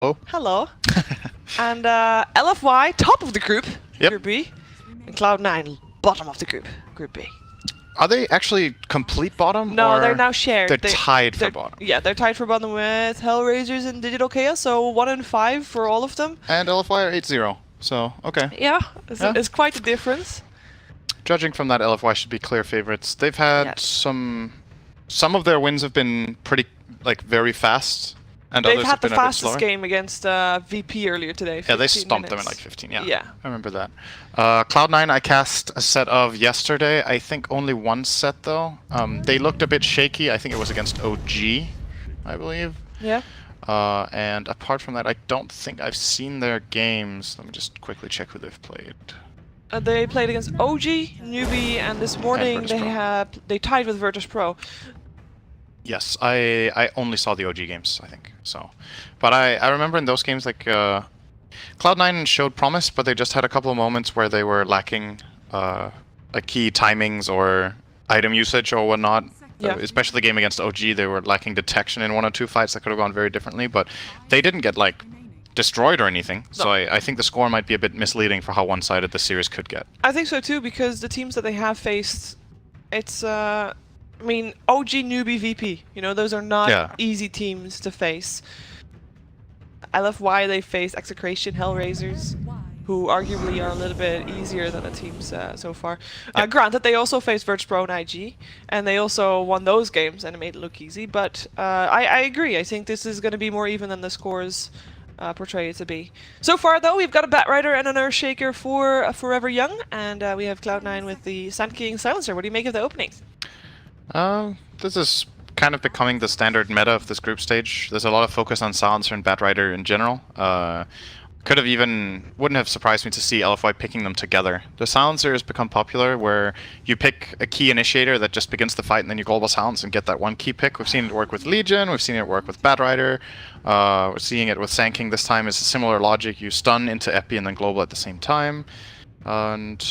Oh. Hello. And LFY, top of the group, Yep. Group B. And Cloud9, bottom of the group, Group B. Are they actually complete bottom? No, or they're now shared. They're tied for they're- bottom. Yeah, they're tied for bottom with HellRaisers and Digital Chaos, so 1 and 5 for all of them. And LFY are 8-0. So, okay. Yeah, it's quite a difference. Judging from that, LFY should be clear favorites. They've had some of their wins have been pretty, very fast. And They've others had have the been a bit fast slower. game against VP earlier today. Yeah, they stomped them in like 15, yeah. I remember that. Cloud9, I cast a set of yesterday. I think only one set, though. They looked a bit shaky. I think it was against OG, I believe. Yeah. And apart from that, I don't think I've seen their games. Let me just quickly check who they've played. They played against OG, Newbee, and this morning they tied with Virtus.pro. Yes, I only saw the OG games, I think. So, but I remember in those games, Cloud9 showed promise, but they just had a couple of moments where they were lacking key timings or item usage or whatnot. Yeah. Especially the game against OG, they were lacking detection in 1 or 2 fights that could have gone very differently, but they didn't get destroyed or anything. No. So I think the score might be a bit misleading for how one-sided the series could get. I think so too, because the teams that they have faced, it's I mean, OG, Newbee, VP, those are not easy teams to face. LFY, they face Execration, HellRaisers, who arguably are a little bit easier than the teams so far. Granted, they also faced Virtus.pro and IG, and they also won those games and it made it look easy, but I agree. I think this is going to be more even than the scores portray it to be. So far, though, we've got a Batrider and an Earthshaker for Forever Young, and we have Cloud9 with the Sand King Silencer. What do you make of the openings? This is kind of becoming the standard meta of this group stage. There's a lot of focus on Silencer and Batrider in general. Wouldn't have surprised me to see LFY picking them together. The Silencer has become popular where you pick a key initiator that just begins the fight and then you global silence and get that one key pick. We've seen it work with Legion, we've seen it work with Batrider, we're seeing it with Sand King this time. It's a similar logic. You stun into Epi and then global at the same time. And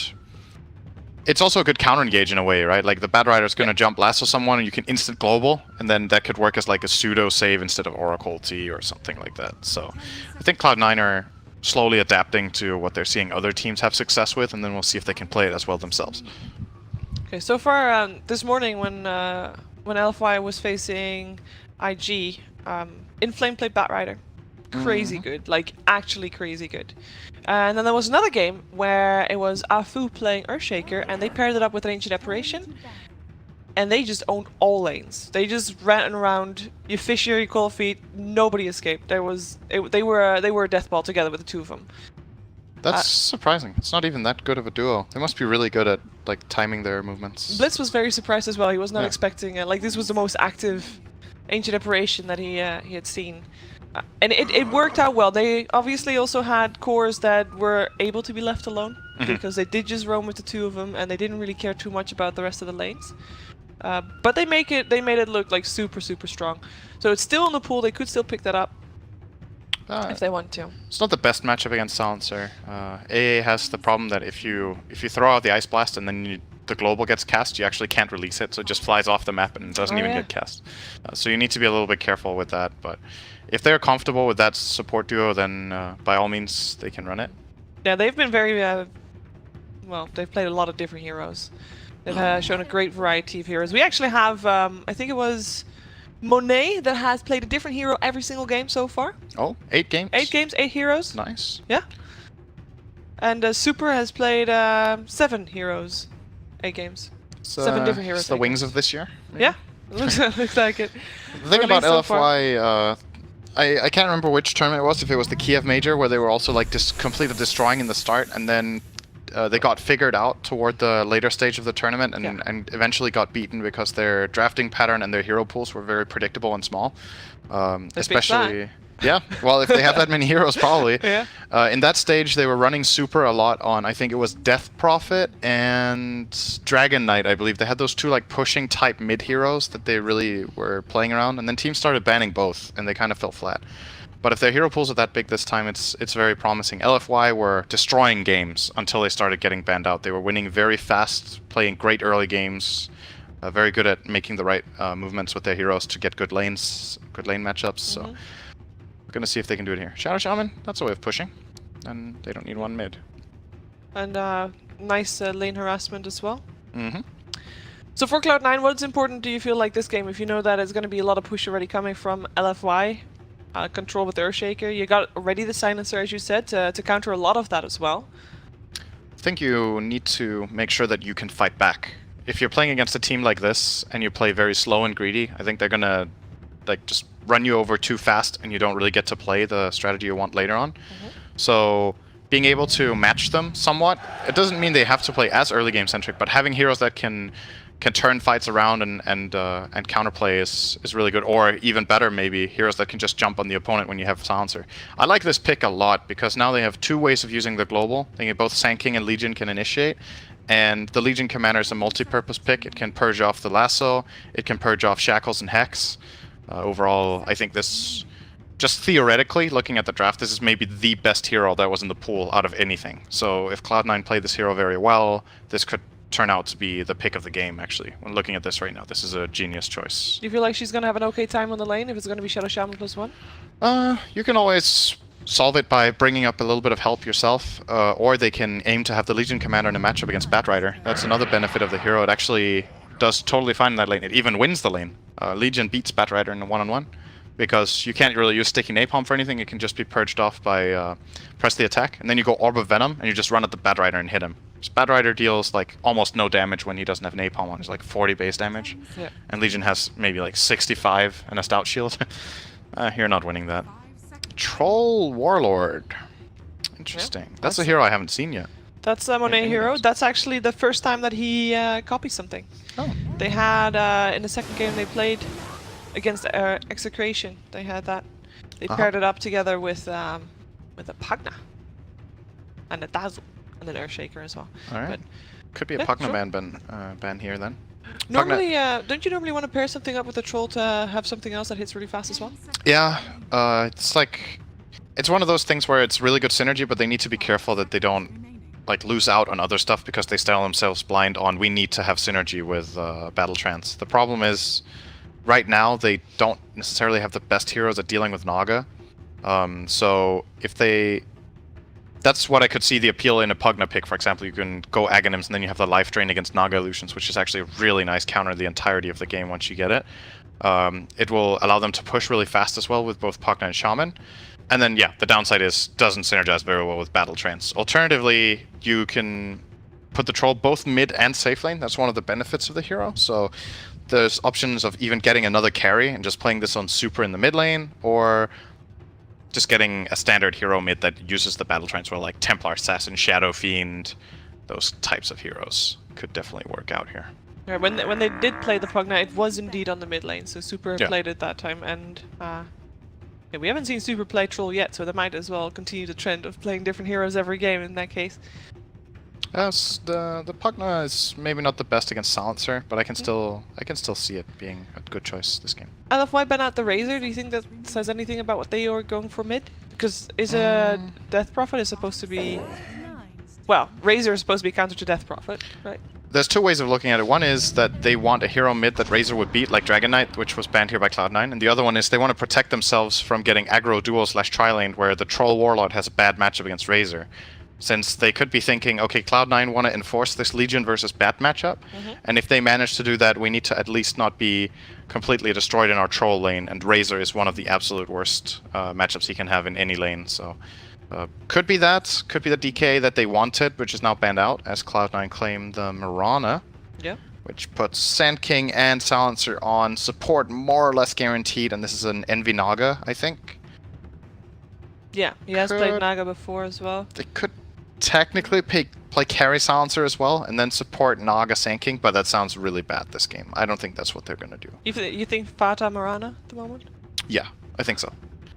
it's also a good counter engage in a way, right? Like the Batrider is going to jump lasso someone and you can instant global, and then that could work as like a pseudo save instead of Oracle T or something like that. So I think Cloud9 are slowly adapting to what they're seeing other teams have success with, and then we'll see if they can play it as well themselves. Okay, so far this morning when LFY was facing IG, Inflame played Batrider. Crazy good, actually crazy good. And then there was another game where it was Afu playing Earthshaker, and they paired it up with an Ancient Apparition, and they just owned all lanes. They just ran around. You Fisher, you Cold Feet, nobody escaped. They were a death ball together with the two of them. That's surprising. It's not even that good of a duo. They must be really good at timing their movements. Blitz was very surprised as well. He was not expecting it. This was the most active Ancient Apparition that he had seen. And it worked out well. They obviously also had cores that were able to be left alone, because they did just roam with the two of them, and they didn't really care too much about the rest of the lanes. But they made it look super strong. So it's still in the pool. They could still pick that up if they want to. It's not the best matchup against Silencer. AA has the problem that if you throw out the Ice Blast and then the global gets cast, you actually can't release it, so it just flies off the map and doesn't even get cast. So you need to be a little bit careful with that. But if they're comfortable with that support duo, then by all means they can run it. Yeah, they've been very well. They've played a lot of different heroes. They've shown a great variety of heroes. We actually have, I think it was Monet that has played a different hero every single game so far. Oh, 8 games? 8 games, 8 heroes. Nice. Yeah. And Super has played 7 heroes, 8 games. 7 different heroes. It's the wings of this year? Maybe? Yeah, looks like it. The thing about LFY, I can't remember which tournament it was, if it was the Kiev Major, where they were also completely destroying in the start, and then they got figured out toward the later stage of the tournament and eventually got beaten because their drafting pattern and their hero pools were very predictable and small. Especially, yeah, well, if they have that many heroes, probably. In that stage, they were running Super a lot on, I think it was Death Prophet and Dragon Knight, I believe. They had those two pushing type mid heroes that they really were playing around, and then teams started banning both, and they kind of fell flat. But if their hero pools are that big this time, it's very promising. LFY were destroying games until they started getting banned out. They were winning very fast, playing great early games, very good at making the right movements with their heroes to get good lane matchups. So We're gonna see if they can do it here. Shadow Shaman, that's a way of pushing. And they don't need one mid. And nice lane harassment as well. Mm-hmm. So for Cloud9, what's important do you feel like this game? If you know that it's going to be a lot of push already coming from LFY, control with Earthshaker, you got already the Silencer, as you said, to counter a lot of that as well. I think you need to make sure that you can fight back. If you're playing against a team like this and you play very slow and greedy, I think they're gonna like just run you over too fast and you don't really get to play the strategy you want later on. So being able to match them somewhat, it doesn't mean they have to play as early game centric, but having heroes that can turn fights around and counterplay is really good, or even better maybe heroes that can just jump on the opponent when you have Silencer. I like this pick a lot because now they have two ways of using the global. They can both Sand King and Legion can initiate, and the Legion Commander is a multi-purpose pick. It can purge off the lasso, it can purge off Shackles and Hex. Overall, I think this, just theoretically, looking at the draft, this is maybe the best hero that was in the pool out of anything. So if Cloud9 played this hero very well, this could turn out to be the pick of the game, actually. When looking at this right now, this is a genius choice. Do you feel like she's going to have an okay time on the lane if it's going to be Shadow Shaman +1? You can always solve it by bringing up a little bit of help yourself, or they can aim to have the Legion Commander in a matchup against Batrider. That's another benefit of the hero. It actually does totally fine in that lane. It even wins the lane. Legion beats Batrider in a one-on-one, because you can't really use Sticky Napalm for anything. It can just be purged off by press the attack, and then you go Orb of Venom, and you just run at the Batrider and hit him. So Batrider deals like almost no damage when he doesn't have Napalm on. It's like 40 base damage, and Legion has maybe like 65 and a Stout Shield. You're not winning that. Troll Warlord. Interesting. That's a hero I haven't seen yet. That's a Monet hero. That's actually the first time that he copies something. Oh. They had, in the second game they played against Execration, they had that. They paired it up together with a Pugna and a Dazzle and an Earthshaker as well. Alright. Could be a Pugna ban here then. Normally, don't you normally want to pair something up with a Troll to have something else that hits really fast as well? Yeah, it's like, it's one of those things where it's really good synergy, but they need to be careful that they don't like lose out on other stuff because they style themselves blind on we need to have synergy with Battle Trance. The problem is, right now they don't necessarily have the best heroes at dealing with Naga. So if they... That's what I could see the appeal in a Pugna pick, for example. You can go Aghanims and then you have the life drain against Naga Illusions, which is actually a really nice counter the entirety of the game once you get it. It will allow them to push really fast as well with both Pugna and Shaman. And then, yeah, the downside is doesn't synergize very well with Battle Trance. Alternatively, you can put the Troll both mid and safe lane. That's one of the benefits of the hero. So there's options of even getting another carry and just playing this on super in the mid lane, or just getting a standard hero mid that uses the Battle Trance well, like Templar Assassin, Shadow Fiend, those types of heroes could definitely work out here. Yeah, when they did play the Pugna, it was indeed on the mid lane, so Super played it that time, and yeah, we haven't seen Super play Troll yet, so they might as well continue the trend of playing different heroes every game in that case. Yes, the Pugna is maybe not the best against Silencer, but I can still see it being a good choice this game. LFY ban out the Razor. Do you think that says anything about what they are going for mid? Because is a Death Prophet is supposed to be, well, Razor is supposed to be counter to Death Prophet, right? There's two ways of looking at it. One is that they want a hero mid that Razor would beat, like Dragon Knight, which was banned here by Cloud9. And the other one is they want to protect themselves from getting aggro duo / tri-lane where the Troll Warlord has a bad matchup against Razor. Since they could be thinking, okay, Cloud9 want to enforce this Legion versus Bat matchup, and if they manage to do that, we need to at least not be completely destroyed in our Troll lane, and Razor is one of the absolute worst matchups he can have in any lane, so... could be that. Could be the DK that they wanted, which is now banned out, as Cloud9 claimed the Mirana. Yeah. Which puts Sand King and Silencer on support more or less guaranteed, and this is an Envy Naga, I think. Yeah, he has played Naga before as well. They could technically play carry Silencer as well, and then support Naga Sand King, but that sounds really bad this game. I don't think that's what they're going to do. You think Fata Mirana at the moment? Yeah, I think so.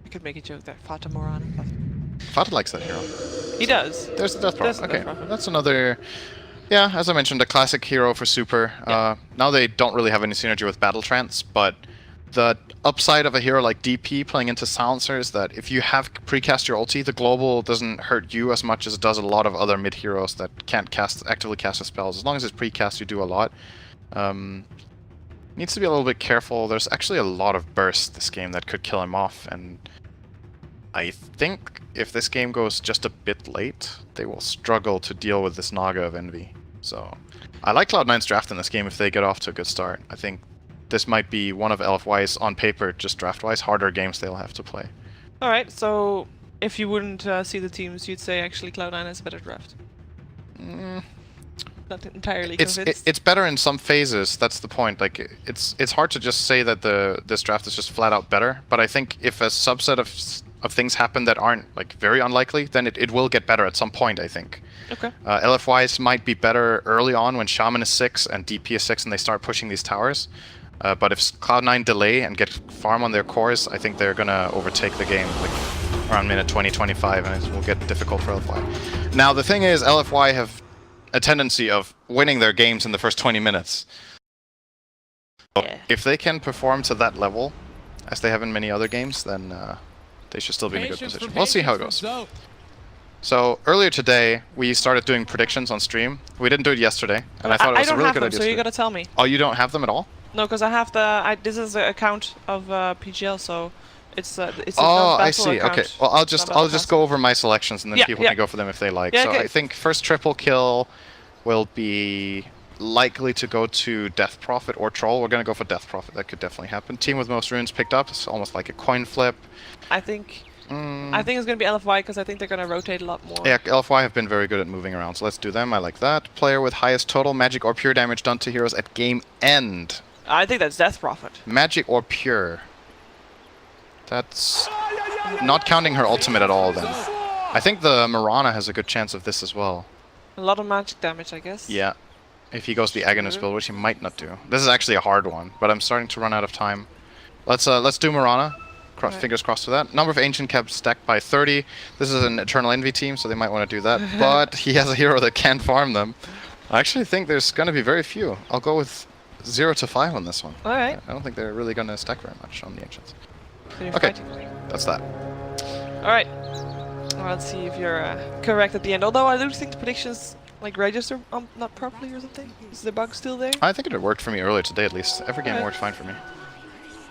I could make a joke there. Fata Mirana. Fata likes that hero. He does. There's the Death Prophet. Okay, that's another... Yeah, as I mentioned, a classic hero for Super. Now they don't really have any synergy with Battle Trance, but the upside of a hero like DP playing into Silencer is that if you have precast your ulti, the global doesn't hurt you as much as it does a lot of other mid heroes that can't actively cast the spells. As long as it's precast, you do a lot. Needs to be a little bit careful. There's actually a lot of burst this game that could kill him off, and I think if this game goes just a bit late, they will struggle to deal with this Naga of Envy. So I like Cloud9's draft in this game if they get off to a good start. I think this might be one of LFY's, on paper, just draft-wise, harder games they'll have to play. Alright, so if you wouldn't see the teams, you'd say actually Cloud9 has a better draft. Not entirely convinced. It's better in some phases, that's the point. Like, it's hard to just say that this draft is just flat out better, but I think if a subset of things happen that aren't like very unlikely, then it will get better at some point, I think. Okay. LFY's might be better early on when Shaman is 6 and DP is 6 and they start pushing these towers. But if Cloud9 delay and get farm on their cores, I think they're gonna overtake the game like around minute 20-25, and it will get difficult for LFY. Now the thing is, LFY have a tendency of winning their games in the first 20 minutes. So if they can perform to that level, as they have in many other games, then they should still be in a good position. We'll see how it goes. So earlier today, we started doing predictions on stream. We didn't do it yesterday, and I thought it was a really good idea. So you gotta tell me. Oh, you don't have them at all? No, because I have the. This is the account of PGL, so it's a oh, I see. account. Okay. Well, I'll just go over my selections, and then people can go for them if they like. Yeah, so okay. I think first triple kill will be likely to go to Death Prophet or Troll. We're gonna go for Death Prophet. That could definitely happen. Team with most runes picked up. It's almost like a coin flip. I think it's gonna be LFY because I think they're gonna rotate a lot more. Yeah, LFY have been very good at moving around, so let's do them. I like that. Player with highest total magic or pure damage done to heroes at game end. I think that's Death Prophet. Magic or pure. That's not counting her ultimate at all then. I think the Mirana has a good chance of this as well. A lot of magic damage, I guess. Yeah. If he goes the Agonist build, which he might not do. This is actually a hard one, but I'm starting to run out of time. Let's do Mirana. Fingers crossed for that. Number of Ancient Caps stacked by 30. This is an Eternal Envy team, so they might want to do that. But he has a hero that can farm them. I actually think there's going to be very few. I'll go with 0 to 5 on this one. Alright. I don't think they're really going to stack very much on the Ancients. So okay, that's that. Alright. Well, let's see if you're correct at the end. Although I do think the predictions like register not properly or something. Is the bug still there? I think it worked for me earlier today at least. Every game worked fine for me.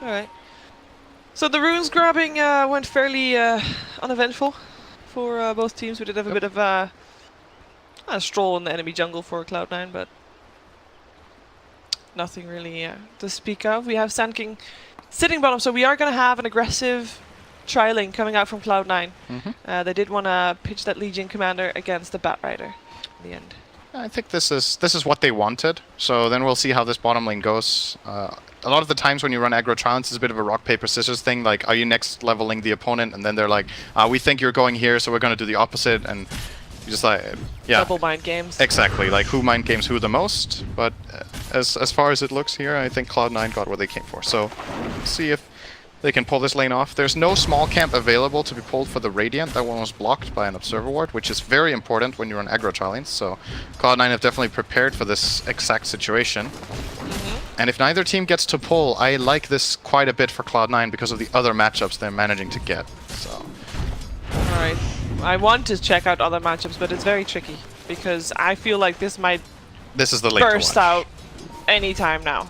Alright. So the runes grabbing went fairly uneventful for both teams. We did have a bit of a stroll in the enemy jungle for Cloud9, but nothing really to speak of. We have Sand King sitting bottom, so we are going to have an aggressive trialing coming out from Cloud9. They did want to pitch that Legion commander against the Bat Rider in the end. I think this is what they wanted, so then we'll see how this bottom lane goes. A lot of the times when you run aggro trials, it's a bit of a rock, paper, scissors thing, like, are you next leveling the opponent? And then they're like, we think you're going here, so we're going to do the opposite, and you just like, yeah. Double mind games. Exactly, like who mind games who the most, but as far as it looks here, I think Cloud9 got what they came for. So, let's see if they can pull this lane off. There's no small camp available to be pulled for the Radiant. That one was blocked by an Observer Ward, which is very important when you run aggro trialings. So Cloud9 have definitely prepared for this exact situation. And if neither team gets to pull, I like this quite a bit for Cloud9 because of the other matchups they're managing to get. So. Alright. I want to check out other matchups, but it's very tricky because I feel like this might is the lane burst out anytime now.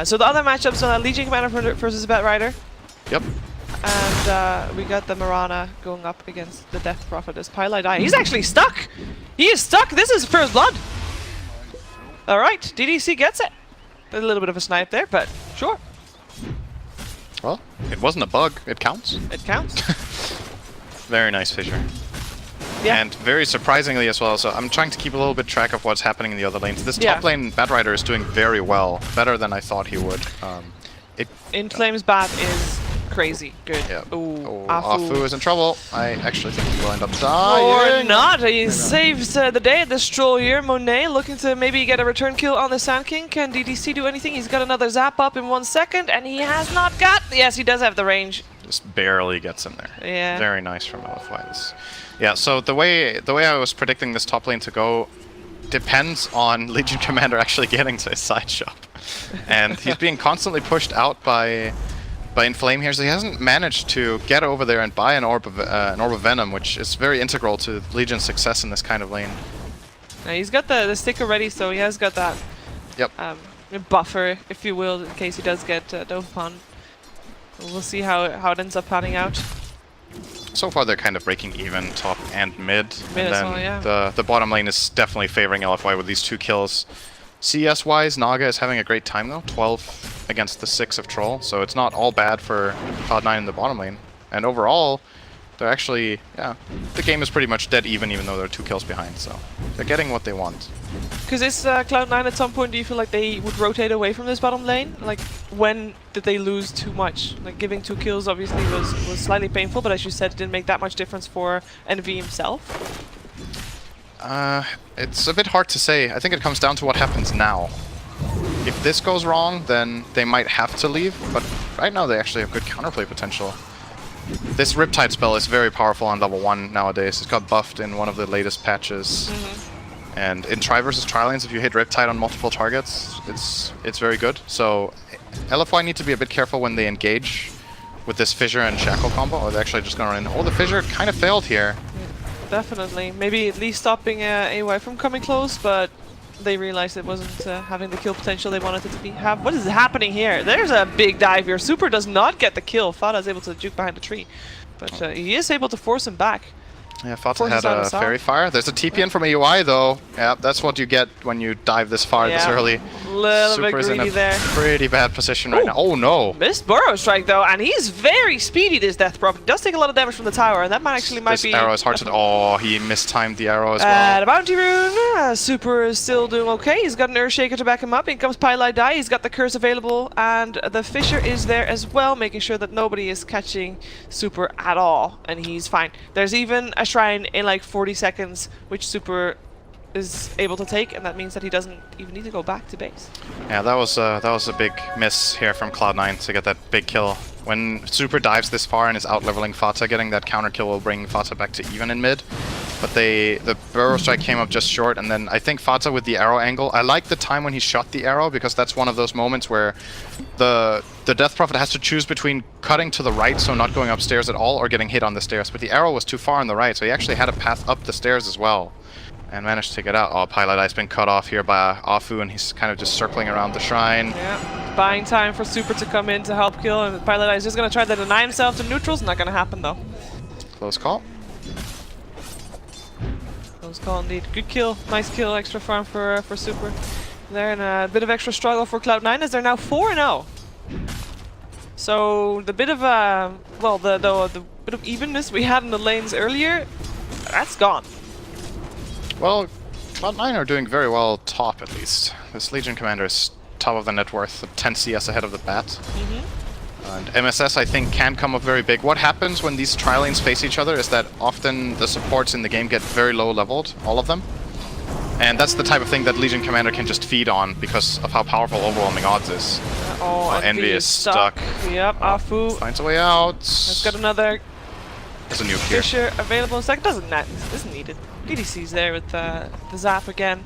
So the other matchups are Legion Commander versus Bat Rider. Yep. And we got the Mirana going up against the Death Prophet as Pylai die. He's actually stuck! He is stuck! This is first blood! Alright, DDC gets it. A little bit of a snipe there, but sure. Well, it wasn't a bug. It counts. It counts. Very nice fissure. Yeah. And very surprisingly as well, so I'm trying to keep a little bit track of what's happening in the other lanes. This top lane Bat Rider is doing very well, better than I thought he would. In Flames Bat is crazy good. Yeah. Ooh, Afu is in trouble. I actually think he will end up dying. Or not. He saves the day at the stroll here. Monet looking to maybe get a return kill on the Sand King. Can DDC do anything? He's got another zap up in 1 second, and he has not got... Yes, he does have the range. Just barely gets in there. Yeah. Very nice from LFY. Yeah, so the way I was predicting this top lane to go depends on Legion Commander actually getting to his side shop. And he's being constantly pushed out by Inflame here, so he hasn't managed to get over there and buy an Orb of Venom, which is very integral to Legion's success in this kind of lane. Now he's got the sticker ready, so he has got that buffer, if you will, in case he does get dove upon. We'll see how it ends up panning out. So far, they're kind of breaking even top and mid. Mid and as then well, yeah. the bottom lane is definitely favoring LFY with these 2 kills. CS-wise, Naga is having a great time though. 12 against the 6 of Troll, so it's not all bad for Cloud9 in the bottom lane. And overall, they're actually, yeah, the game is pretty much dead even though they're 2 kills behind, so they're getting what they want. Because is Cloud9 at some point, do you feel like they would rotate away from this bottom lane? Like, when did they lose too much? Like, giving 2 kills obviously was slightly painful, but as you said, it didn't make that much difference for NV himself. It's a bit hard to say. I think it comes down to what happens now. If this goes wrong, then they might have to leave, but right now they actually have good counterplay potential. This Riptide spell is very powerful on level 1 nowadays. It got buffed in one of the latest patches. And in Tri versus Tri lanes, if you hit Riptide on multiple targets, it's very good. So LFY need to be a bit careful when they engage with this Fissure and Shackle combo, or they're actually just going to run in. Oh, the Fissure kind of failed here. Definitely. Maybe at least stopping AY from coming close, but they realized it wasn't having the kill potential they wanted it to have. What is happening here? There's a big dive here. Super does not get the kill. Fata is able to juke behind the tree, but he is able to force him back. Yeah, Fata had a Fairy Fire. There's a TP in from AUI though. Yeah, that's what you get when you dive this far this early. Little bit Super's in greedy a there. pretty bad position right now. Oh no! Missed Burrow Strike though, and he's very speedy, this Death Prop. He does take a lot of damage from the tower, and that might be... This arrow is hard to... Oh, he mistimed the arrow as well. The Bounty Rune, Super is still doing okay. He's got an Earthshaker to back him up. In comes Pylite Die, he's got the Curse available, and the Fissure is there as well, making sure that nobody is catching Super at all, and he's fine. There's even a Shrine in like 40 seconds, which Super is able to take, and that means that he doesn't even need to go back to base. Yeah, that was a big miss here from Cloud9 to get that big kill. When Super dives this far and is out-leveling Fata, getting that counter kill will bring Fata back to even in mid. But the Burrow Strike came up just short, and then I think Fata with the arrow angle, I like the time when he shot the arrow, because that's one of those moments where the Death Prophet has to choose between cutting to the right, so not going upstairs at all, or getting hit on the stairs. But the arrow was too far on the right, so he actually had a path up the stairs as well. And managed to take it out. Oh, Pylite Eye's been cut off here by Afu, and he's kind of just circling around the shrine. Yeah, buying time for Super to come in to help kill, and Pylite Eye is just going to try to deny himself to neutrals. Not going to happen though. Close call. Close call indeed. Good kill, nice kill, extra farm for Super. There, and a bit of extra struggle for Cloud9 as they're now 4-0. So the bit of well, the bit of evenness we had in the lanes earlier, that's gone. Well, Cloud9 are doing very well top, at least. This Legion Commander is top of the net worth, 10 CS ahead of the bat. And MSS, I think, can come up very big. What happens when these tri-lanes face each other is that often the supports in the game get very low leveled, all of them. And that's the type of thing that Legion Commander can just feed on because of how powerful Overwhelming Odds is. Oh, Envy is stuck. Yep, Afu finds a way out. has got another There's a nuke here. Fissure available in second. Doesn't need it. DDC's there with the zap again.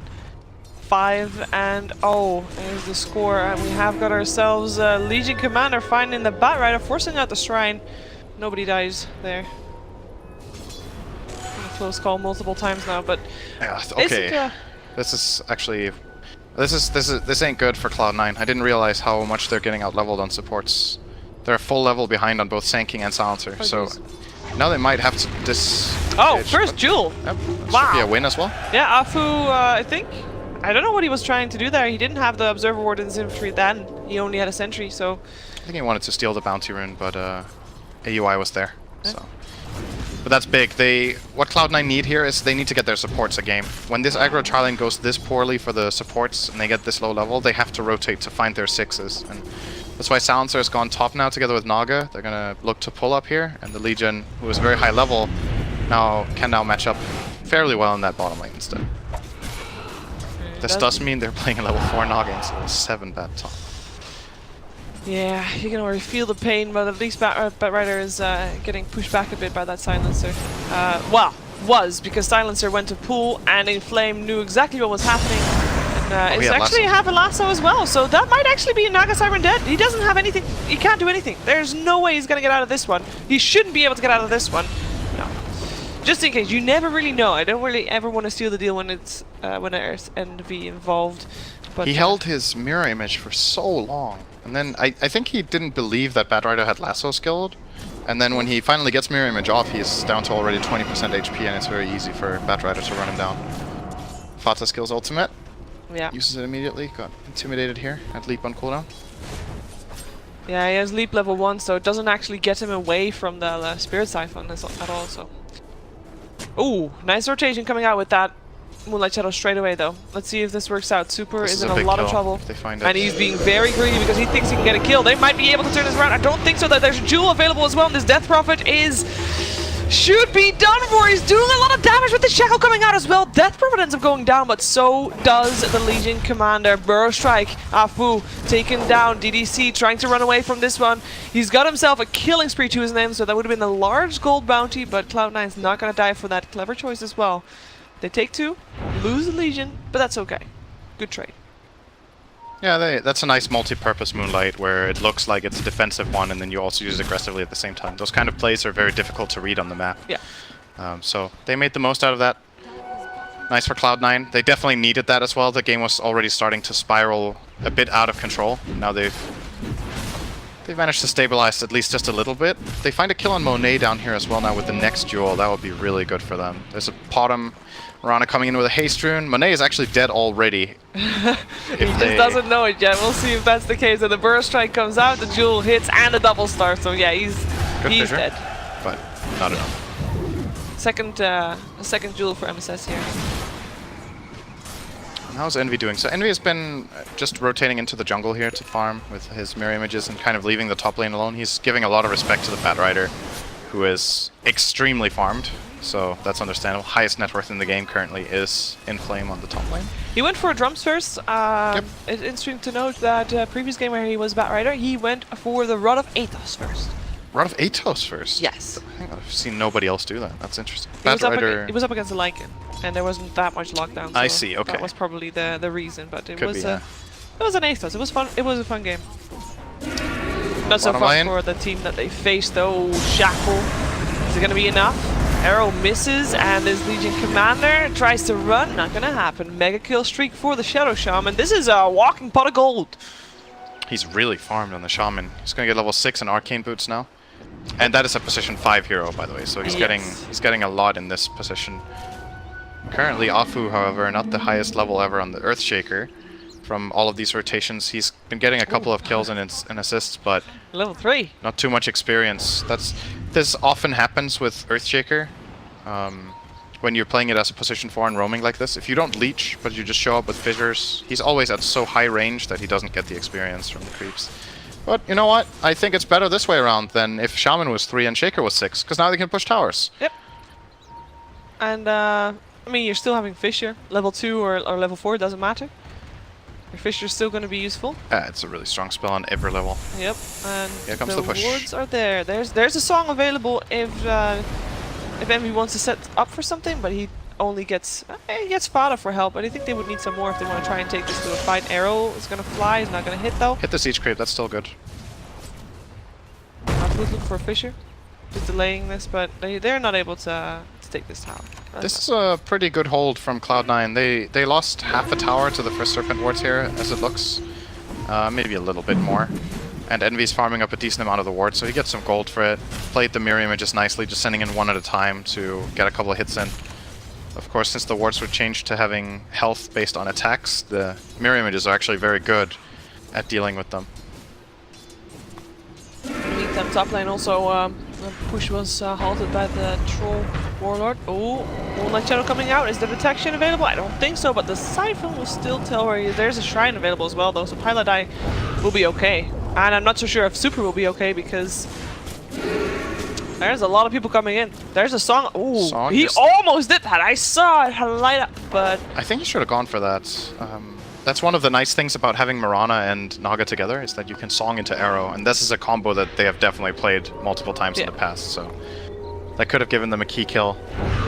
5-0 is the score, and we have got ourselves Legion Commander finding the Batrider, forcing out the Shrine. Nobody dies there. Close call multiple times now, but yeah, okay. This is actually this ain't good for Cloud9. I didn't realize how much they're getting out leveled on supports. They're a full level behind on both Sanking and Silencer, so now they might have to first Jewel! Yep, wow. Should be a win as well. Yeah, Afu, I don't know what he was trying to do there. He didn't have the Observer Ward in his infantry then. He only had a sentry, so... I think he wanted to steal the Bounty Rune, but AUI was there, so... But that's big. What Cloud9 need here is they need to get their supports a game. When this aggro tri-lane goes this poorly for the supports and they get this low level, they have to rotate to find their sixes. And that's why Silencer has gone top now together with Naga. They're gonna look to pull up here, and the Legion, who is very high level, can now match up fairly well in that bottom lane instead. This does mean they're playing a level 4 Naga instead of 7 bat top. Yeah, you can already feel the pain, but at least Batrider is getting pushed back a bit by that Silencer. Because Silencer went to pull, and Inflame knew exactly what was happening. And it's actually have a lasso as well, so that might actually be a Naga Siren dead. He doesn't have anything, he can't do anything. There's no way he's gonna get out of this one. He shouldn't be able to get out of this one. No. Just in case, you never really know. I don't really ever want to steal the deal when it's when there's NV involved. But he held his mirror image for so long. And then I think he didn't believe that Batrider had lasso skilled. And then when he finally gets Mirror Image off, he's down to already 20% HP, and it's very easy for Batrider to run him down. Fata skills ultimate. Yeah. Uses it immediately. Got intimidated here at leap on cooldown. Yeah, he has leap level 1, so it doesn't actually get him away from the Spirit Siphon at all. So, ooh, nice rotation coming out with that Moonlight Shadow straight away, though. Let's see if this works out. Super is in a lot of trouble, and he's being very greedy because he thinks he can get a kill. They might be able to turn this around. I don't think so. That there's a Jewel available as well, and this Death Prophet should be done for. He's doing a lot of damage with the Shackle coming out as well. Death Prophet ends up going down, but so does the Legion Commander. Burrow Strike, Afu taken down. DDC trying to run away from this one. He's got himself a killing spree to his name, so that would have been a large gold bounty, but Cloud9's not going to die for that. Clever choice as well. They take 2, lose the Legion, but that's okay. Good trade. Yeah, that's a nice multi-purpose Moonlight where it looks like it's a defensive one and then you also use it aggressively at the same time. Those kind of plays are very difficult to read on the map. Yeah. So they made the most out of that. Nice for Cloud9. They definitely needed that as well. The game was already starting to spiral a bit out of control. Now they've managed to stabilize at least just a little bit. They find a kill on Monet down here as well now with the next Jewel. That would be really good for them. There's a Potom. Rana coming in with a haste rune. Monet is actually dead already. He just doesn't know it yet. We'll see if that's the case. And the Burst Strike comes out, the Jewel hits, and a double star. So yeah, he's dead. But not enough. Second Jewel for MSS here. And how's Envy doing? So Envy has been just rotating into the jungle here to farm with his mirror images and kind of leaving the top lane alone. He's giving a lot of respect to the Batrider, who is extremely farmed. So that's understandable. Highest net worth in the game currently is Inflame on the top lane. He went for drums first. It's interesting to note that previous game where he was Batrider, he went for the Rod of Athos first. Rod of Athos first? Yes. I think I've seen nobody else do that. That's interesting. He was up against the Lycan, and there wasn't that much lockdown. So I see, okay. That was probably the reason, but it was yeah. It was an Athos. It was fun. It was a fun game. Not so fun for the team that they faced though. Shackle. Is it going to be enough? Arrow misses, and this Legion Commander tries to run. Not gonna happen. Mega kill streak for the Shadow Shaman. This is a walking pot of gold. He's really farmed on the Shaman. He's gonna get level 6 in Arcane Boots now. And that is a position 5 hero, by the way, so he's getting a lot in this position. Currently Afu, however, not the highest level ever on the Earthshaker. From all of these rotations, he's been getting a couple of kills and assists, but level 3. Not too much experience. This often happens with Earthshaker. When you're playing it as a position 4 and roaming like this. If you don't leech, but you just show up with fissures, he's always at so high range that he doesn't get the experience from the creeps. But you know what? I think it's better this way around than if Shaman was 3 and Shaker was 6, because now they can push towers. Yep. And I mean, you're still having Fissure. Level 2 or level 4, doesn't matter. Your Fissure's still going to be useful. It's a really strong spell on every level. Yep, and here comes the push. wards are there. There's a song available if Envy wants to set up for something, but he only gets Fada for help. But I think they would need some more if they want to try and take this to a fight. Arrow is going to fly. He's not going to hit though. Hit the siege creep. That's still good. I'm looking for a Fissure, just delaying this, but they're not able to take this tower. This is a pretty good hold from Cloud9. They lost half a tower to the first Serpent wards here, as it looks. Maybe a little bit more. And Envy's farming up a decent amount of the wards, so he gets some gold for it. Played the mirror images nicely, just sending in one at a time to get a couple of hits in. Of course, since the wards were changed to having health based on attacks, the mirror images are actually very good at dealing with them. Meantime, top lane also, the push was halted by the Troll Warlord. Oh, Moonlight Shadow coming out. Is the detection available? I don't think so, but the Siphon will still tell where he is. There's a Shrine available as well, though, so Piladai will be okay. And I'm not so sure if Super will be okay, because there's a lot of people coming in. There's a Song. Ooh, he almost did that. I saw it light up, but I think he should have gone for that. That's one of the nice things about having Mirana and Naga together, is that you can Song into Arrow, and this is a combo that they have definitely played multiple times in the past, so that could have given them a key kill.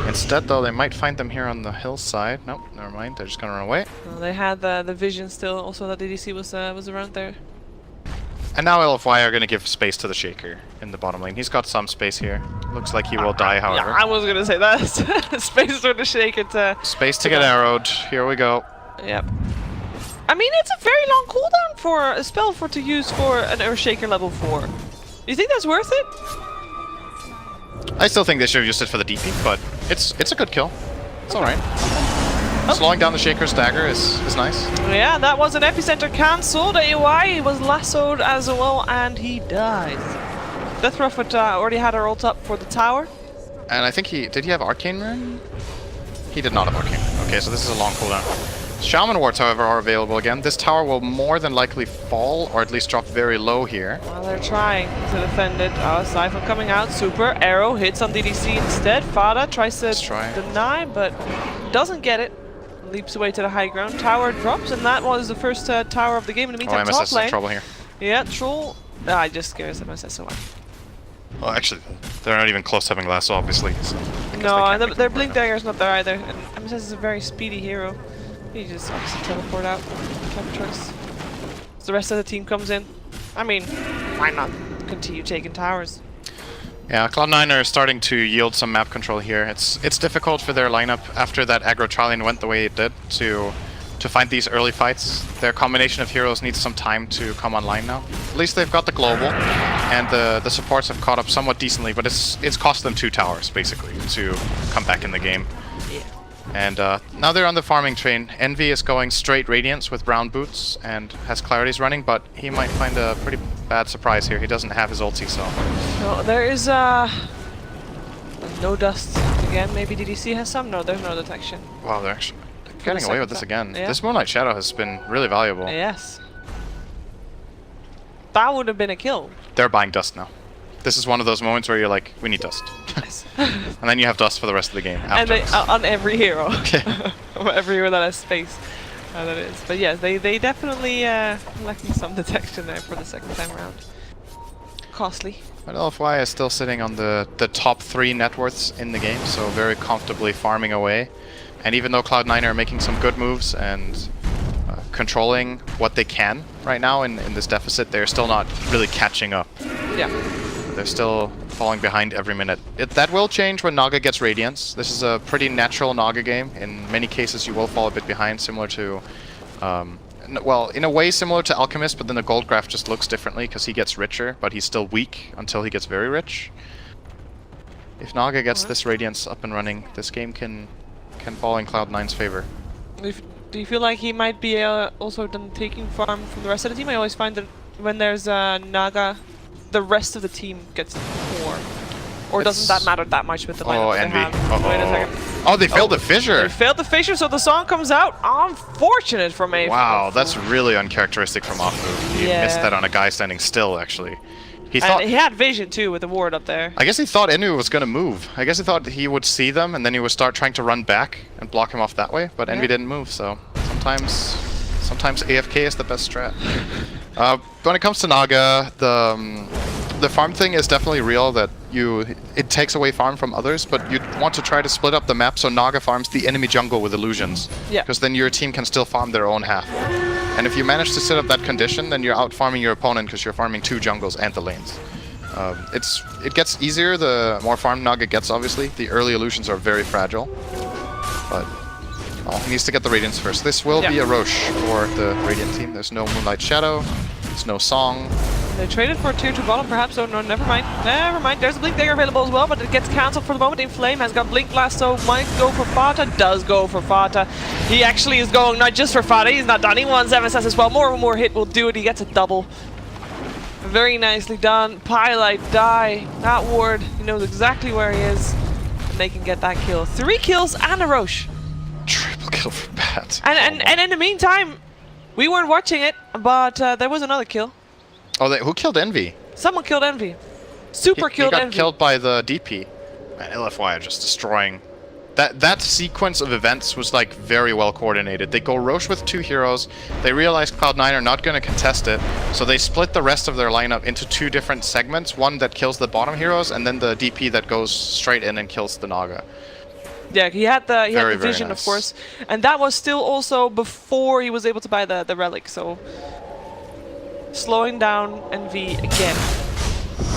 Instead, though, they might find them here on the hillside. Nope, never mind, they're just gonna run away. Well, they had the vision still, also that DDC was around there. And now LFY are gonna give space to the Shaker in the bottom lane. He's got some space here. Looks like he will die, however. Yeah, I was gonna say that. Space for the Shaker to... Space to get arrowed. Here we go. Yep. I mean, it's a very long cooldown for a spell to use for an Earthshaker level 4. You think that's worth it? I still think they should have used it for the DP, but it's a good kill. It's alright. Slowing down the Shaker's dagger is nice. Yeah, that was an epicenter cancelled. AY was lassoed as well, and he dies. Deathruff already had her ult up for the tower. And I think did he have Arcane Rune? He did not have Arcane Rune. Okay, so this is a long cooldown. Shaman wards, however, are available again. This tower will more than likely fall, or at least drop very low here. Well, they're trying to defend it. Siphon coming out. Super arrow hits on DDC instead. Fada tries to deny, but doesn't get it. Leaps away to the high ground. Tower drops, and that was the first tower of the game. In the meantime, MSS top lane. is in trouble here. Yeah, Troll. I just scared MSS away. Well, actually, they're not even close to having lasso, obviously. So no, and their Blink Dagger's not there either. And MSS is a very speedy hero. He just obviously teleport out. Clever choice. As the rest of the team comes in. I mean, why not continue taking towers? Yeah, Cloud9 are starting to yield some map control here. It's difficult for their lineup after that aggro Charlian went the way it did to find these early fights. Their combination of heroes needs some time to come online now. At least they've got the global, and the supports have caught up somewhat decently, but it's cost them 2 towers basically to come back in the game. Yeah. And now they're on the farming train. Envy is going straight Radiance with brown boots and has Clarities running, but he might find a pretty bad surprise here. He doesn't have his ulti, so... No, there is no dust again. Maybe DDC has some? No, there's no detection. Wow, they're actually getting away with this again. Yeah. This Moonlight Shadow has been really valuable. Yes. That would have been a kill. They're buying dust now. This is one of those moments where you're like, we need dust. Nice. And then you have dust for the rest of the game. And they, on every hero. Okay. Every hero that has space. That is. But yeah, they definitely lacking some detection there for the second time around. Costly. But LFY is still sitting on the top 3 net worths in the game, so very comfortably farming away. And even though Cloud9 are making some good moves and controlling what they can right now in this deficit, they're still not really catching up. Yeah. They're still falling behind every minute. That will change when Naga gets Radiance. This is a pretty natural Naga game. In many cases you will fall a bit behind, similar to... well, in a way similar to Alchemist, but then the gold graph just looks differently because he gets richer, but he's still weak until he gets very rich. If Naga gets this Radiance up and running, this game can fall in Cloud9's favor. Do you feel like he might be also done taking farm from the rest of the team? I always find that when there's Naga, the rest of the team gets more. Or doesn't that matter that much with the lineup that Envy. they have? Wait a second. Oh, they failed the fissure! They failed the fissure, so the song comes out. Unfortunate from A. Wow, that's really uncharacteristic from Afu. He missed that on a guy standing still, actually. He had vision too with the ward up there. I guess he thought Enu was going to move. I guess he thought he would see them and then he would start trying to run back and block him off that way, but Envy didn't move, so sometimes AFK is the best strat. When it comes to Naga, the farm thing is definitely real, that it takes away farm from others, but you want to try to split up the map so Naga farms the enemy jungle with illusions. Yeah. Because then your team can still farm their own half. And if you manage to set up that condition, then you're out farming your opponent because you're farming 2 jungles and the lanes. It gets easier the more farm Naga gets, obviously. The early illusions are very fragile. But he needs to get the Radiance first. This will be a Roche for the Radiant team. There's no Moonlight Shadow, there's no Song. They traded for a tier 2 bottom, perhaps. Oh no, never mind. Never mind. There's a Blink Dagger available as well, but it gets cancelled for the moment. Inflame has got Blink Blast, so might go for Fata. Does go for Fata. He actually is going not just for Fata. He's not done. He wants MSS as well. More and more hit will do it. He gets a double. Very nicely done. Pylite die. That ward, he knows exactly where he is. And they can get that kill. 3 kills and a Roche. Triple kill for Bat. And in the meantime, we weren't watching it, but there was another kill. Oh, who killed Envy? Someone killed Envy. Super killed Envy. He got killed by the DP. Man, LFY are just destroying. That sequence of events was like very well coordinated. They go Roche with 2 heroes. They realize Cloud9 are not going to contest it, so they split the rest of their lineup into 2 different segments. One that kills the bottom heroes, and then the DP that goes straight in and kills the Naga. Yeah, he had the vision, of course, and that was still also before he was able to buy the relic. So slowing down Envy again.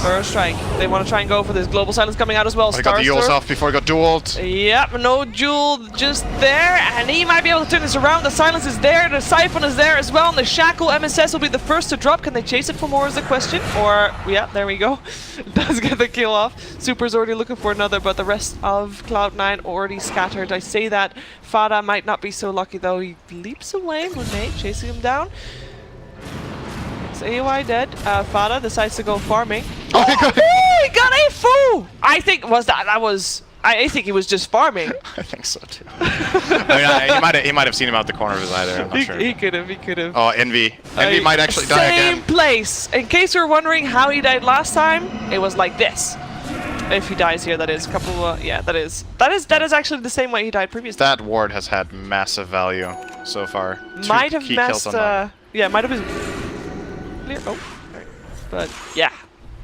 First strike. They want to try and go for this. Global Silence coming out as well. He got the Yules off before he got dueled. Yep, no Jewel just there, and he might be able to turn this around. The Silence is there, the Siphon is there as well, and the Shackle MSS will be the first to drop. Can they chase it for more is the question? Or, yeah, there we go. Does get the kill off. Super's already looking for another, but the rest of Cloud9 already scattered. I say that. Fada might not be so lucky though. He leaps away. Monet chasing him down. AY dead. Fada decides to go farming. Oh, he got he got a foo! I think I think he was just farming. I think so too. I mean, he might have seen him out the corner of his eye there. I'm not sure. He could have. Oh, Envy might actually die again. Same place. In case you're wondering how he died last time, it was like this. If he dies here, that is. Yeah, that is actually the same way he died previously. That ward has had massive value so far. Might have messed. Yeah, might have been. Oh, but yeah.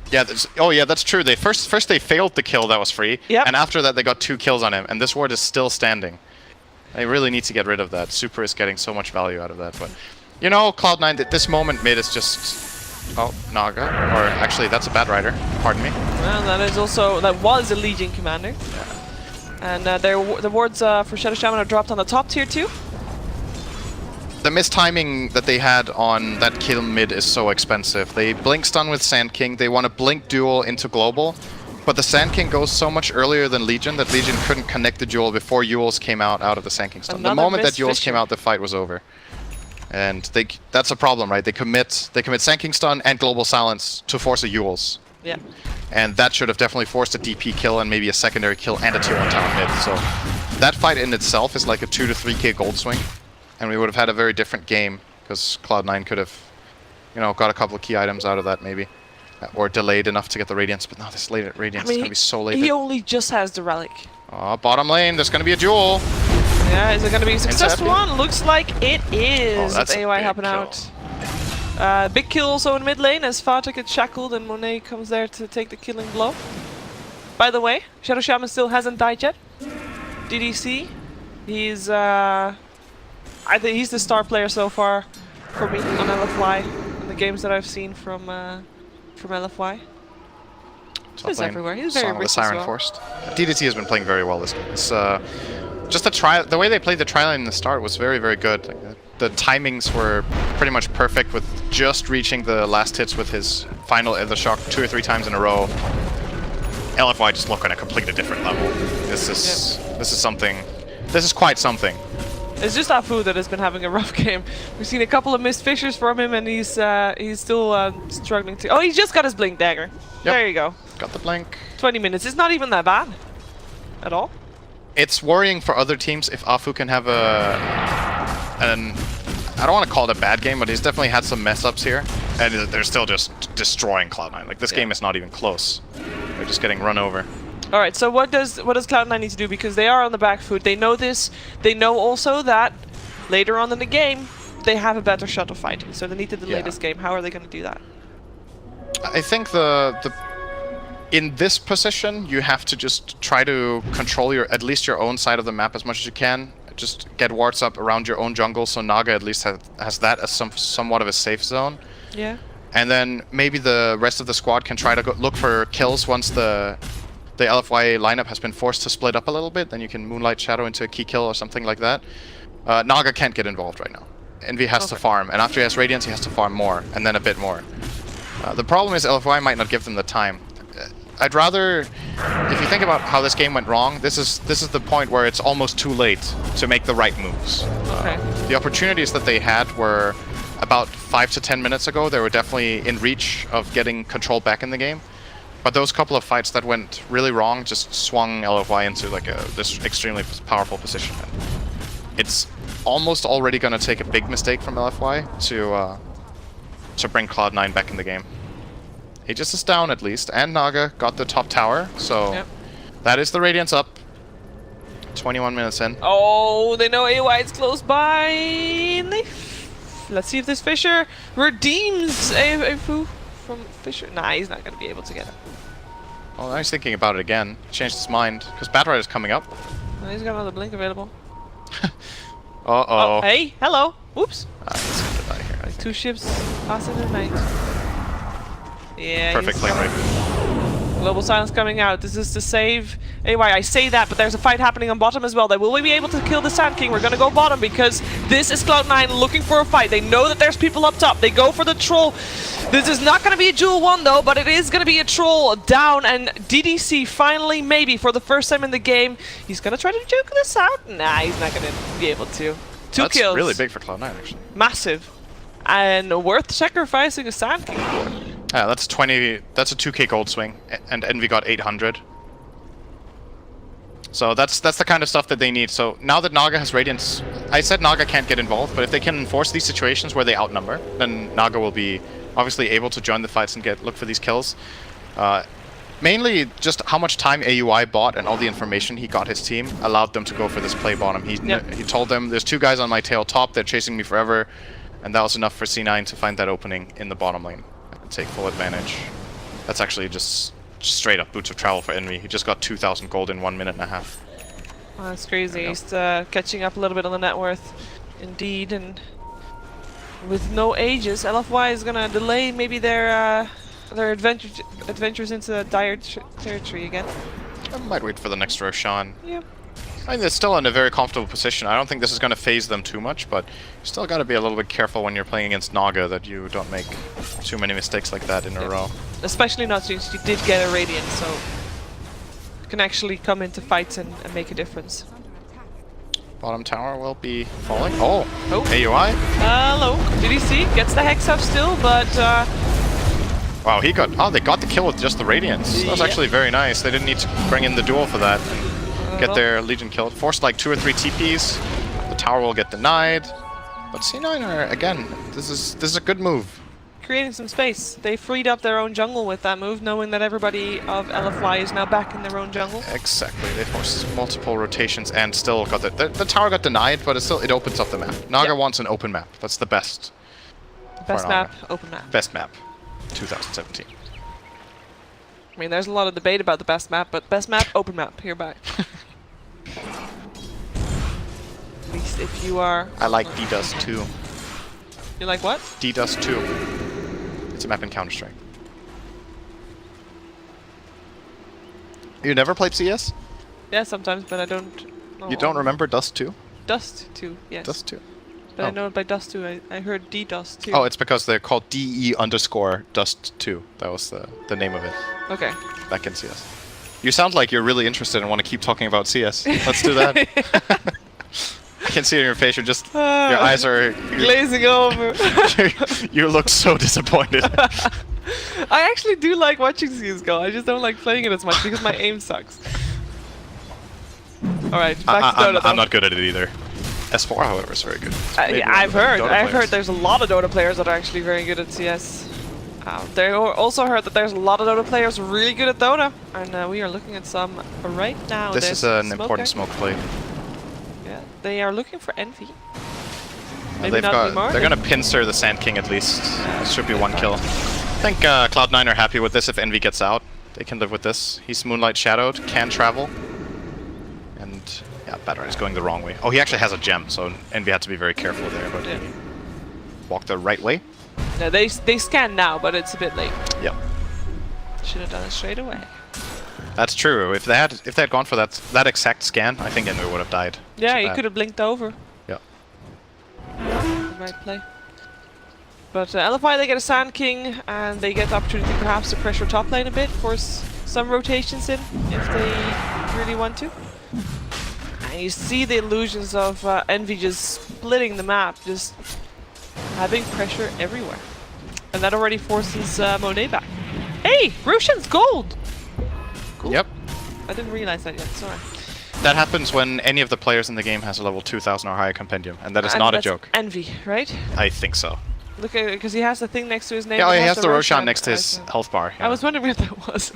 Yeah, that's true. They first they failed the kill that was free, and after that they got 2 kills on him, and this ward is still standing. They really need to get rid of that. Super is getting so much value out of that, but you know, Cloud9 at this moment mid is just Naga, or actually that's a bad rider. Pardon me. Well, that was a Legion commander. Yeah. And the wards for Shadow Shaman are dropped on the top tier too. The mistiming that they had on that kill mid is so expensive. They blink stun with Sand King, they want to blink duel into global, but the Sand King goes so much earlier than Legion that Legion couldn't connect the duel before Yules came out of the Sand King stun. The moment that Yules came out, the fight was over. And that's a problem, right? They commit Sand King stun and global silence to force a Yules. Yeah. And that should have definitely forced a DP kill and maybe a secondary kill and a tier 1 tower mid. So that fight in itself is like a 2 to 3k gold swing. And we would have had a very different game, because Cloud9 could have, you know, got a couple of key items out of that maybe. Or delayed enough to get the Radiance, but no, this late Radiance is going to be so late. He only just has the Relic. Oh, bottom lane, there's going to be a duel. Yeah, is it going to be a successful one? Looks like it is. Oh, that's AY helping out. Big kill also in mid lane as Fata gets shackled and Monet comes there to take the killing blow. By the way, Shadow Shaman still hasn't died yet. DDC, he's I think he's the star player so far for me on LFY in the games that I've seen from LFY. He's everywhere. He's very rich as well. Forced. DDT has been playing very well this game. It's just the way they played the tri-lane in the start was very, very good. Like, the timings were pretty much perfect with just reaching the last hits with his final the shock 2 or 3 times in a row. LFY just look on a completely different level. This is something. This is quite something. It's just Afu that has been having a rough game. We've seen a couple of missed fishers from him, and he's still struggling to. Oh, he just got his blink dagger. Yep. There you go. Got the blink. 20 minutes. It's not even that bad, at all. It's worrying for other teams if Afu can have I don't want to call it a bad game, but he's definitely had some mess ups here, and they're still just destroying Cloud9. Like this game is not even close. They're just getting run over. All right, so what does Cloud9 need to do? Because they are on the back foot. They know this. They know also that later on in the game, they have a better shot of fighting. So they need to delay this game. How are they going to do that? I think in this position, you have to just try to control at least your own side of the map as much as you can. Just get wards up around your own jungle, so Naga at least has that as somewhat of a safe zone. Yeah. And then maybe the rest of the squad can try to look for kills once the LFY lineup has been forced to split up a little bit. Then you can Moonlight Shadow into a key kill or something like that. Naga can't get involved right now. Envy has to farm, and after he has Radiance, he has to farm more, and then a bit more. The problem is LFY might not give them the time. I'd rather, if you think about how this game went wrong, this is the point where it's almost too late to make the right moves. The opportunities that they had were about 5 to 10 minutes ago. They were definitely in reach of getting control back in the game. But those couple of fights that went really wrong just swung LFY into like this extremely powerful position. It's almost already going to take a big mistake from LFY to bring Cloud9 back in the game. Aegis is down at least, and Naga got the top tower, so that is the Radiance up. 21 minutes in. Oh, they know AY is close by. And let's see if this Fisher redeems Afu from Fisher. Nah, he's not going to be able to get it. Well, now he's thinking about it again. Changed his mind, because Bad Rider's coming up. Well, he's got another blink available. Uh-oh. Oh, hey, hello. Oops. He's gonna die here. Like 2 ships passing in the night. Yeah. Perfect lane rate. Global Silence coming out. This is to save AY. I say that, but there's a fight happening on bottom as well. Will we be able to kill the Sand King? We're going to go bottom because this is Cloud9 looking for a fight. They know that there's people up top. They go for the troll. This is not going to be a duel 1 though, but it is going to be a troll down. And DDC finally, maybe for the first time in the game, he's going to try to juke this out. Nah, he's not going to be able to. Two kills. That's really big for Cloud9 actually. Massive. And worth sacrificing a Sand King for. Yeah, that's 20. That's a 2k gold swing, and Envy got 800. So that's the kind of stuff that they need. So now that Naga has Radiance, I said Naga can't get involved, but if they can enforce these situations where they outnumber, then Naga will be obviously able to join the fights and look for these kills. Mainly just how much time AUI bought and all the information he got his team allowed them to go for this play bottom. He told them, there's 2 guys on my tail top, they're chasing me forever, and that was enough for C9 to find that opening in the bottom lane. Take full advantage. That's actually just straight up boots of travel for Envy. He just got 2,000 gold in 1 minute and a half. Oh, that's crazy. He's catching up a little bit on the net worth, indeed. And with no Aegis, LFY is gonna delay maybe their adventures into dire territory again. I might wait for the next Roshan. Yeah. I mean, they're still in a very comfortable position. I don't think this is going to phase them too much, but you still got to be a little bit careful when you're playing against Naga that you don't make too many mistakes like that in a row. Especially not since you did get a Radiant, so you can actually come into fights and make a difference. Bottom tower will be falling. Oh, AUI. Hello. DDC gets the Hex up still, but... wow, he got... Oh, they got the kill with just the Radiance. That was actually very nice. They didn't need to bring in the duel for that. Get their Legion killed. Forced like 2 or 3 TPs. The tower will get denied. But C9 are, again, this is a good move. Creating some space. They freed up their own jungle with that move, knowing that everybody of LFY is now back in their own jungle. Exactly. They forced multiple rotations and still got the tower got denied, but it opens up the map. Naga wants an open map. That's the best. Best map, open map. Best map, 2017. I mean, there's a lot of debate about the best map, but best map, open map, hereby. At least if you are... I like D-Dust 2. You like what? D-Dust 2. It's a map in Counter-Strike. You never played CS? Yeah, sometimes, but I don't know. You don't remember Dust 2? Dust 2, yes. Dust 2. But I know it by Dust 2. I heard D-Dust 2. Oh, it's because they're called DE_Dust 2. That was the name of it. Okay. Back in CS. You sound like you're really interested and want to keep talking about CS. Let's do that. I can see it in your face. You're just... your eyes are... glazing over. You look so disappointed. I actually do like watching CSGO. I just don't like playing it as much because my aim sucks. Alright, back to Dota. I'm not good at it either. S4, however, is very good. Yeah, I've heard there's a lot of Dota players that are actually very good at CS. They also heard that there's a lot of Dota players really good at Dota, and we are looking at some right now. This is an important smoke play. Yeah, they are looking for Envy. Maybe not anymore. They're gonna pincer the Sand King at least. This should be 1 kill. I think Cloud9 are happy with this if Envy gets out. They can live with this. He's Moonlight Shadowed, can travel. And yeah, Batarang is going the wrong way. Oh, he actually has a gem, so Envy had to be very careful there, but he walked the right way. No, they scan now, but it's a bit late. Yep. Should have done it straight away. That's true. If they had gone for that exact scan, I think Envy would have died. Yeah, he could have blinked over. Yeah. Right play. But LFY, they get a Sand King, and they get the opportunity perhaps to pressure top lane a bit, force some rotations in if they really want to. And you see the illusions of Envy just splitting the map, just having pressure everywhere. And that already forces Monet back. Hey, Roshan's gold! Cool. Yep. I didn't realize that yet, sorry. That happens when any of the players in the game has a level 2000 or higher compendium, and that is not a joke. Envy, right? I think so. Look at it, because he has the thing next to his name. Yeah, he has the Roshan next to his health bar. Yeah. I was wondering where that was.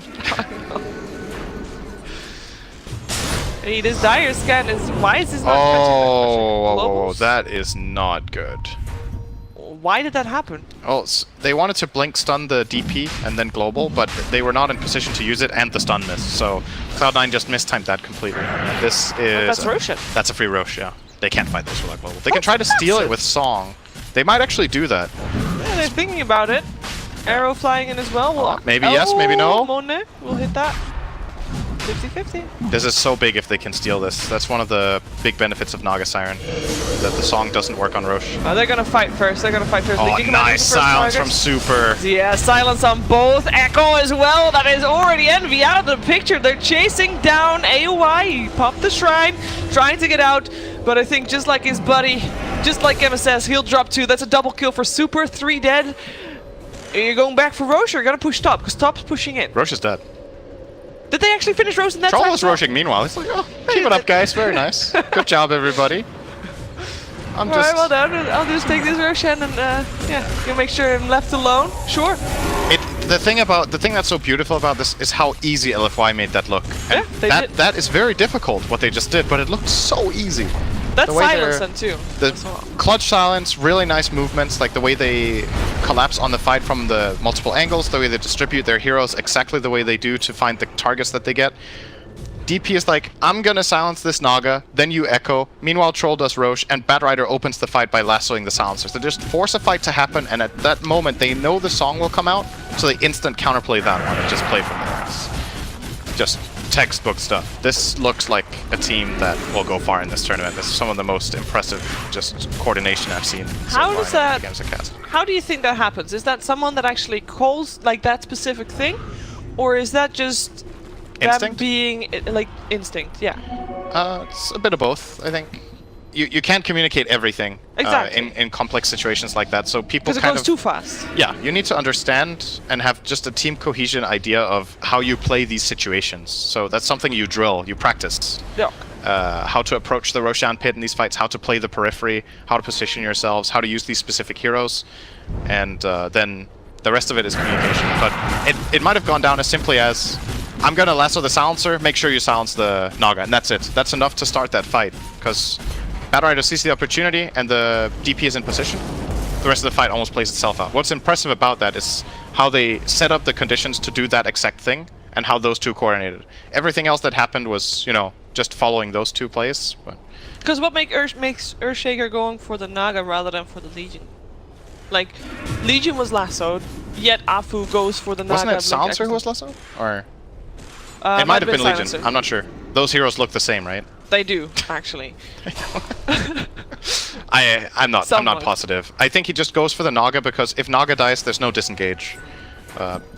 Hey, this dire scan is... Why is this not catching that is not good. Why did that happen? Oh, they wanted to blink stun the DP and then global, but they were not in position to use it and the stun missed. So Cloud9 just mistimed that completely. This is... that's Roshan. That's a free Rosh, yeah. They can't fight this without global. They can try to steal it with Song. They might actually do that. Yeah, they're thinking about it. Arrow flying in as well. Well, maybe yes, maybe no. Monet will hit that. 50-50. This is so big if they can steal this. That's one of the big benefits of Naga Siren, that the song doesn't work on Roche. Oh, they're gonna fight first. They're gonna fight first. Oh, nice silence from Super. Yeah, silence on both. Echo as well. That is already Envy out of the picture. They're chasing down AOI. He popped the Shrine, trying to get out. But I think just like his buddy, just like Emma says, he'll drop 2. That's a double kill for Super. 3 dead. You're going back for Roche, or you're gonna push Top, because Top's pushing in. Roche is dead. Did they actually finish Roche in that Troll time? was rushing meanwhile. He's like, oh, keep it up, guys. Very nice. Good job, everybody. Alright, well done. I'll just take this Roshan and yeah, you'll make sure I'm left alone. Sure. The thing that's so beautiful about this is how easy LFY made that look. And yeah, that is very difficult what they just did, but it looked so easy. That's silence then too. The clutch silence, really nice movements, like the way they collapse on the fight from the multiple angles, the way they distribute their heroes exactly the way they do to find the targets that they get. DP is like, I'm gonna silence this Naga, then you echo. Meanwhile, Troll does Roche, and Batrider opens the fight by lassoing the silencers. They just force a fight to happen, and at that moment, they know the song will come out, so they instant counterplay that one and just play from there. It's just textbook stuff. This looks like a team that will go far in this tournament. This is some of the most impressive just coordination I've seen so far in games of Cast. How do you think that happens? Is that someone that actually calls like that specific thing, or is that just instinct? Them being like instinct? Yeah. It's a bit of both, I think. You can't communicate everything in complex situations like that, so people kind of... Because it goes too fast. Yeah, you need to understand and have just a team cohesion idea of how you play these situations. So that's something you drill, you practice. Yeah. How to approach the Roshan pit in these fights, how to play the periphery, how to position yourselves, how to use these specific heroes, and then the rest of it is communication. But it might have gone down as simply as, I'm gonna lasso the silencer, make sure you silence the Naga, and that's it. That's enough to start that fight, because Batrider sees the opportunity and the DP is in position. The rest of the fight almost plays itself out. What's impressive about that is how they set up the conditions to do that exact thing and how those two coordinated. Everything else that happened was, you know, just following those two plays. Because what makes Earthshaker going for the Naga rather than for the Legion? Like, Legion was lassoed, yet Afu goes for the Naga. Wasn't it Silencer who was lassoed? Or it might have been Legion. Silencer. I'm not sure. Those heroes look the same, right? They do, actually. I'm not positive. I think he just goes for the Naga because if Naga dies, there's no disengage.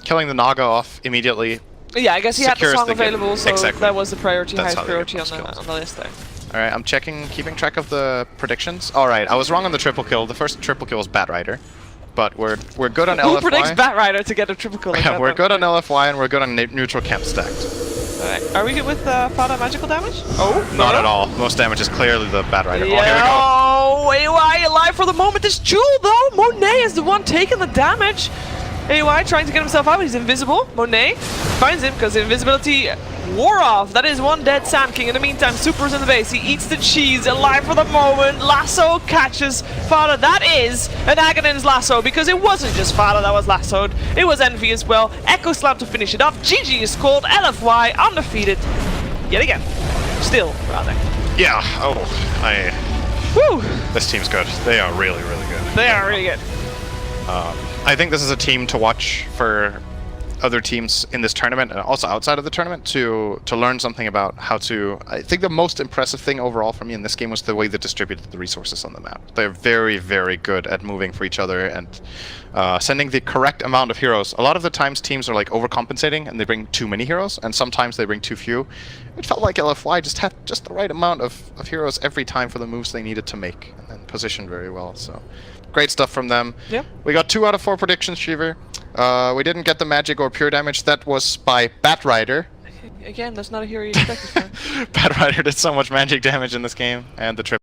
Killing the Naga off immediately. Yeah, I guess he had the song available, so exactly. that was the priority, highest priority on the list there. Alright, I'm keeping track of the predictions. Alright, I was wrong on the triple kill. The first triple kill was Batrider. But we're good on LFY. Who predicts Batrider to get a triple kill like that? We're good on LFY and we're good on neutral camp stacked. Alright, are we good with Fada magical damage? Oh, not at all. Most damage is clearly the Batrider. Yeah. Oh, here we go. AY alive for the moment. This Jewel though, Monet is the one taking the damage. AY trying to get himself out, he's invisible. Monet finds him because invisibility wore off. That is one dead Sand King. In the meantime, Super's in the base. He eats the cheese, alive for the moment. Lasso catches Fada. That is an Aghanim's lasso because it wasn't just Fada that was lassoed. It was Envy as well. Echo Slam to finish it off. GG is called. LFY undefeated yet again. Still, rather. Yeah. Oh, Woo! This team's good. They are really, really good. They are really good. I think this is a team to watch for other teams in this tournament and also outside of the tournament to learn something about how to... I think the most impressive thing overall for me in this game was the way they distributed the resources on the map. They're very, very good at moving for each other and sending the correct amount of heroes. A lot of the times teams are like overcompensating and they bring too many heroes, and sometimes they bring too few. It felt like LFY just had just the right amount of heroes every time for the moves they needed to make, and then positioned very well. So great stuff from them. Yep. We got 2 out of 4 predictions, Shiver. We didn't get the magic or pure damage. That was by Batrider. Again, that's not a hero you expected. Batrider did so much magic damage in this game, and the triple.